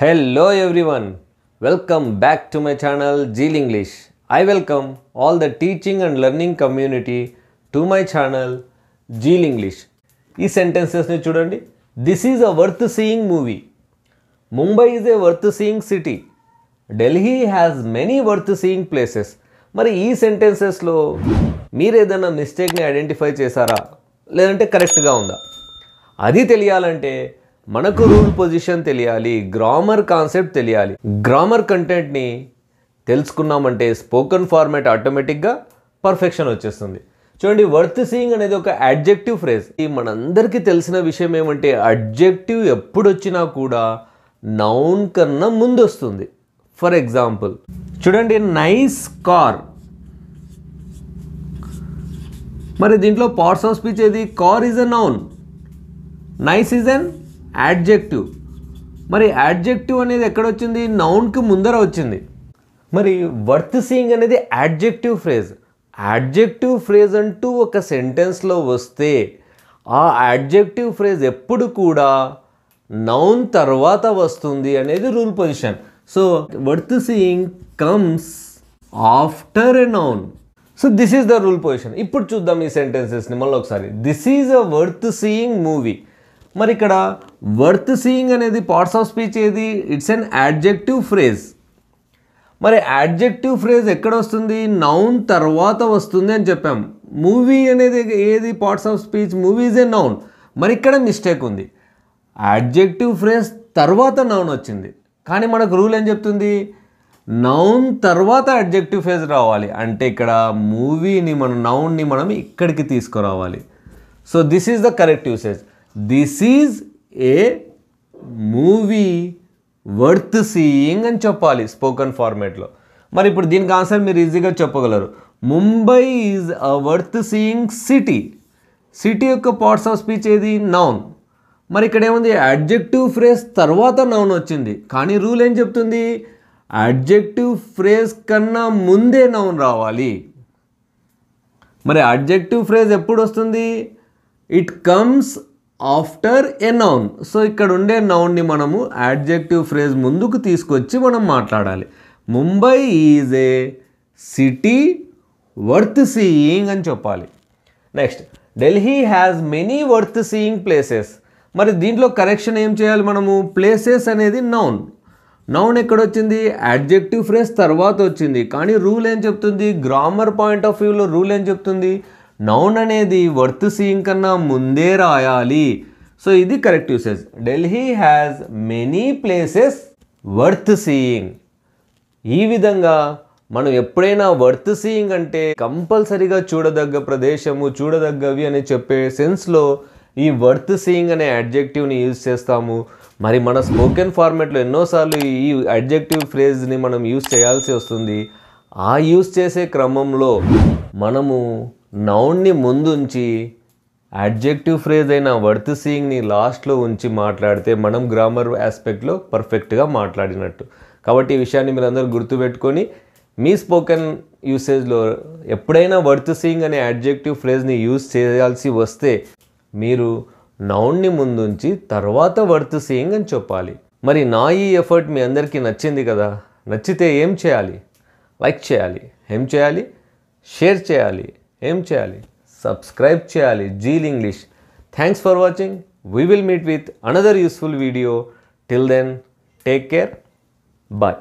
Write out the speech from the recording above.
Hello everyone, welcome back to my channel Jeel English. I welcome all the teaching and learning community to my channel Jeel English. ఈ sentences ని చూడండి. This is a worth seeing movie. Mumbai is a worth seeing city. Delhi has many worth seeing places. మరి ఈ sentencesలో మీరు ఏదైనా మిస్టేక్ని identify చేశారా లేదంటే కరెక్ట్గా ఉందా అది తెలియాలంటే మనకు రూల్ పొజిషన్ తెలియాలి, గ్రామర్ కాన్సెప్ట్ తెలియాలి. గ్రామర్ కంటెంట్ని తెలుసుకున్నామంటే స్పోకెన్ ఫార్మాట్ ఆటోమేటిక్గా పర్ఫెక్షన్ వచ్చేస్తుంది. చూడండి, వర్త్ సీయింగ్ అనేది ఒక అడ్జెక్టివ్ ఫ్రేజ్. ఈ మనందరికీ తెలిసిన విషయం ఏమంటే అడ్జెక్టివ్ ఎప్పుడు వచ్చినా కూడా నౌన్ కన్నా ముందు వస్తుంది. ఫర్ ఎగ్జాంపుల్ చూడండి, నైస్ కార్. మరి దీంట్లో పార్ట్స్ ఆఫ్ స్పీచ్ ఏది? Car is a noun, nice is an adjective. మరి యాడ్జెక్టివ్ అనేది ఎక్కడ వచ్చింది? నౌన్కి ముందర వచ్చింది. మరి వర్త్ సీయింగ్ అనేది యాడ్జెక్టివ్ ఫ్రేజ్. యాడ్జెక్టివ్ ఫ్రేజ్ అంటూ ఒక సెంటెన్స్లో వస్తే ఆ యాడ్జెక్టివ్ ఫ్రేజ్ ఎప్పుడు కూడా నౌన్ తర్వాత వస్తుంది అనేది rule position. So worth seeing comes after a noun. So this is the rule position. ఇప్పుడు చూద్దాం ఈ సెంటెన్సెస్ని మళ్ళీ ఒకసారి. This is a worth seeing movie. మరి ఇక్కడ వర్త్ సీయింగ్ అనేది పార్ట్స్ ఆఫ్ స్పీచ్ ఏది? It's an adjective phrase. మరి యాడ్జెక్టివ్ ఫ్రేజ్ ఎక్కడ వస్తుంది? నౌన్ తర్వాత వస్తుంది అని చెప్పాం. మూవీ అనేది ఏది? Parts of speech. Movie is a noun. మరి ఇక్కడ మిస్టేక్ ఉంది. యాడ్జెక్టివ్ ఫ్రేజ్ తర్వాత నౌన్ వచ్చింది, కానీ మనకు రూల్ ఏం చెప్తుంది? నౌన్ తర్వాత అడ్జెక్టివ్ ఫ్రేజ్ రావాలి. అంటే ఇక్కడ మూవీని నౌన్ని మనం ఇక్కడికి తీసుకురావాలి. So this is the correct usage. This is a movie worth seeing అని చెప్పాలి స్పోకెన్ ఫార్మేట్లో. మరి ఇప్పుడు దీనికి ఆన్సర్ మీరు ఈజీగా చెప్పగలరు. Mumbai is a worth seeing city. City యొక్క పార్ట్స్ ఆఫ్ స్పీచ్ ఏది? నౌన్. మరి ఇక్కడ ఏముంది? అడ్జెక్టివ్ ఫ్రేజ్ తర్వాత నౌన్ వచ్చింది, కానీ రూల్ ఏం చెప్తుంది? అడ్జెక్టివ్ ఫ్రేజ్ కన్నా ముందే నౌన్ రావాలి. మరి అడ్జెక్టివ్ ఫ్రేజ్ ఎప్పుడు వస్తుంది? It comes after a noun. So ఇక్కడ ఉండే నౌన్ని మనము యాడ్జెక్టివ్ ఫ్రేజ్ ముందుకు తీసుకొచ్చి మనం మాట్లాడాలి. Mumbai is a city worth seeing అని చెప్పాలి. Next, Delhi has many worth seeing places. మరి దీంట్లో కరెక్షన్ ఏం చేయాలి మనము? ప్లేసెస్ అనేది నౌన్. నౌన్ ఎక్కడొచ్చింది? యాడ్జెక్టివ్ ఫ్రేజ్ తర్వాత వచ్చింది, కానీ రూల్ ఏం చెప్తుంది? గ్రామర్ పాయింట్ ఆఫ్ వ్యూలో రూల్ ఏం చెప్తుంది? నౌన్ అనేది వర్త్ సీయింగ్ కన్నా ముందే రాయాలి. సో ఇది correct usage. Delhi has many places worth seeing. ఈ విధంగా మనం ఎప్పుడైనా వర్త్ సీయింగ్ అంటే కంపల్సరీగా చూడదగ్గ ప్రదేశము, చూడదగ్గవి అని చెప్పే సెన్స్లో ఈ వర్త్ సీయింగ్ అనే అడ్జెక్టివ్ని యూజ్ చేస్తాము. మరి మన స్పోకెన్ ఫార్మాట్లో ఎన్నోసార్లు ఈ అడ్జెక్టివ్ ఫ్రేజ్ని మనం యూజ్ చేయాల్సి వస్తుంది. ఆ యూజ్ చేసే క్రమంలో మనము నౌన్ని ముందుంచి అడ్జెక్టివ్ ఫ్రేజ్ అయిన వర్త్ సీయింగ్ని లాస్ట్లో ఉంచి మాట్లాడితే మనం గ్రామర్ ఆస్పెక్ట్లో పర్ఫెక్ట్గా మాట్లాడినట్టు. కాబట్టి ఈ విషయాన్ని మీరు అందరూ గుర్తుపెట్టుకొని మీ స్పోకెన్ యూసేజ్లో ఎప్పుడైనా వర్త్ సీయింగ్ అనే అడ్జెక్టివ్ ఫ్రేజ్ని యూజ్ చేయాల్సి వస్తే మీరు నౌన్ని ముందుంచి తర్వాత వర్త్ సీయింగ్ అని చెప్పాలి. మరి నా ఈ ఎఫర్ట్ మీ అందరికీ నచ్చింది కదా? నచ్చితే ఏం చేయాలి? లైక్ చేయాలి. ఏం చేయాలి? షేర్ చేయాలి. ఏం చేయాలి? సబ్స్క్రైబ్ చేయాలి zeal English. Thanks for watching. We will meet with another useful video. Till then, take care. Bye.